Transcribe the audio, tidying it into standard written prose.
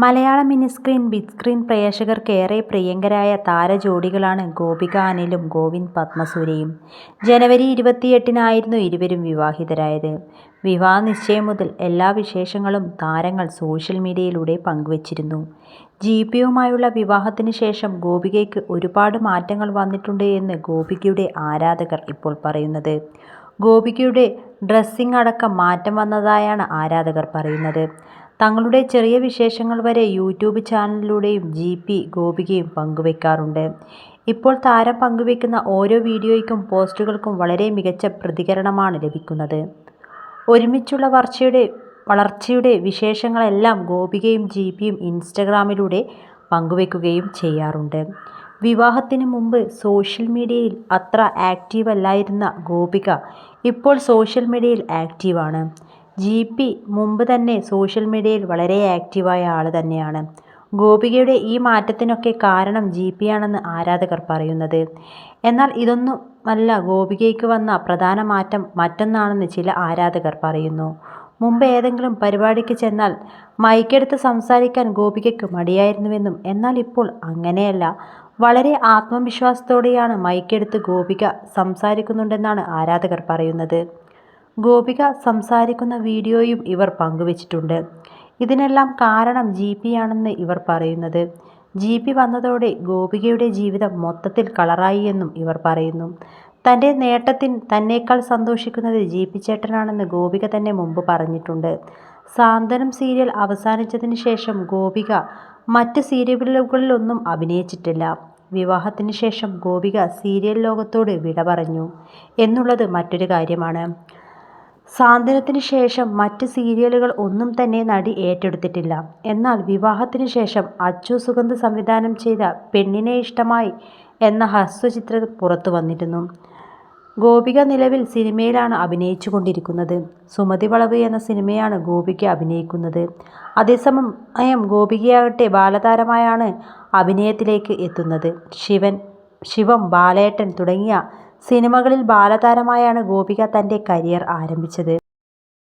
മലയാള miniscreen, big screen പ്രേക്ഷകർക്കേറെ പ്രിയങ്കരായ താരജോഡികളാണ് ഗോപിക അനിലും ഗോവിന്ദ് പത്മസൂര്യയും. ജനുവരി 28-നായിരുന്നു ഇരുവരും വിവാഹിതരായത്. വിവാഹ നിശ്ചയം മുതൽ എല്ലാ വിശേഷങ്ങളും താരങ്ങൾ സോഷ്യൽ മീഡിയയിലൂടെ പങ്കുവച്ചിരുന്നു. ജിപിയുമായുള്ള വിവാഹത്തിന് ശേഷം ഗോപികയ്ക്ക് ഒരുപാട് മാറ്റങ്ങൾ വന്നിട്ടുണ്ട് എന്ന് ഗോപികയുടെ ആരാധകർ ഇപ്പോൾ പറയുന്നത്. ഗോപികയുടെ ഡ്രസ്സിംഗ് അടക്കം മാറ്റം വന്നതായാണ് ആരാധകർ പറയുന്നത്. തങ്ങളുടെ ചെറിയ വിശേഷങ്ങൾ വരെ യൂട്യൂബ് ചാനലിലൂടെയും ഗോപികയും പങ്കുവെക്കാറുണ്ട്. ഇപ്പോൾ താരം പങ്കുവെക്കുന്ന ഓരോ വീഡിയോയ്ക്കും പോസ്റ്റുകൾക്കും വളരെ മികച്ച പ്രതികരണമാണ് ലഭിക്കുന്നത്. ഒരുമിച്ചുള്ള വളർച്ചയുടെ വിശേഷങ്ങളെല്ലാം ഗോപികയും ജിപിയും ഇൻസ്റ്റഗ്രാമിലൂടെ പങ്കുവെക്കുകയും ചെയ്യാറുണ്ട്. വിവാഹത്തിന് മുമ്പ് സോഷ്യൽ മീഡിയയിൽ അത്ര ആക്റ്റീവ് അല്ലായിരുന്ന ഗോപിക ഇപ്പോൾ സോഷ്യൽ മീഡിയയിൽ ആക്റ്റീവാണ്. ജിപി മുമ്പ് തന്നെ സോഷ്യൽ മീഡിയയിൽ വളരെ ആക്റ്റീവായ ആൾ തന്നെയാണ്. ഗോപികയുടെ ഈ മാറ്റത്തിനൊക്കെ കാരണം ജിപിയാണെന്ന് ആരാധകർ പറയുന്നത്. എന്നാൽ ഇതൊന്നുമല്ല ഗോപികയ്ക്ക് വന്ന പ്രധാന മാറ്റം മറ്റൊന്നാണെന്ന് ചില ആരാധകർ പറയുന്നു. മുമ്പ് ഏതെങ്കിലും പരിപാടിക്ക് ചെന്നാൽ മൈക്കെടുത്ത് സംസാരിക്കാൻ ഗോപികയ്ക്ക് മടിയായിരുന്നുവെന്നും എന്നാൽ ഇപ്പോൾ അങ്ങനെയല്ല, വളരെ ആത്മവിശ്വാസത്തോടെയാണ് മൈക്കെടുത്ത് ഗോപിക സംസാരിക്കുന്നുണ്ടെന്നാണ് ആരാധകർ പറയുന്നത്. ഗോപിക സംസാരിക്കുന്ന വീഡിയോയും ഇവർ പങ്കുവച്ചിട്ടുണ്ട്. ഇതിനെല്ലാം കാരണം ജിപിയാണെന്ന് ഇവർ പറയുന്നത്. ജിപി വന്നതോടെ ഗോപികയുടെ ജീവിതം മൊത്തത്തിൽ കളറായി എന്നും ഇവർ പറയുന്നു. തൻ്റെ നേട്ടത്തിൽ തന്നേക്കാൾ സന്തോഷിക്കുന്നത് ജിപി ചേട്ടനാണെന്ന് ഗോപിക തന്നെ മുമ്പ് പറഞ്ഞിട്ടുണ്ട്. സാന്ത്വനം സീരിയൽ അവസാനിച്ചതിന് ശേഷം ഗോപിക മറ്റ് സീരിയലുകളിലൊന്നും അഭിനയിച്ചിട്ടില്ല. വിവാഹത്തിന് ശേഷം ഗോപിക സീരിയൽ ലോകത്തോട് വിട പറഞ്ഞു എന്നുള്ളത് മറ്റൊരു കാര്യമാണ്. സാന്ത്വനത്തിന് ശേഷം മറ്റ് സീരിയലുകൾ ഒന്നും തന്നെ നടി ഏറ്റെടുത്തിട്ടില്ല. എന്നാൽ വിവാഹത്തിന് ശേഷം അച്ചു സുഗന്ധ് സംവിധാനം ചെയ്ത പെണ്ണിനെ ഇഷ്ടമായി എന്ന ഹ്രസ്വചിത്രം പുറത്തു വന്നിരുന്നു. ഗോപിക നിലവിൽ സിനിമയിലാണ് അഭിനയിച്ചുകൊണ്ടിരിക്കുന്നത്. സുമതി വളവ് എന്ന സിനിമയാണ് ഗോപിക അഭിനയിക്കുന്നത്. അതേസമയം ഗോപികയാകട്ടെ ബാലതാരമായാണ് അഭിനയത്തിലേക്ക് എത്തുന്നത്. ശിവം, ബാലേട്ടൻ തുടങ്ങിയ സിനിമകളിൽ ബാലതാരമായാണ് ഗോപിക തൻ്റെ കരിയർ ആരംഭിച്ചത്.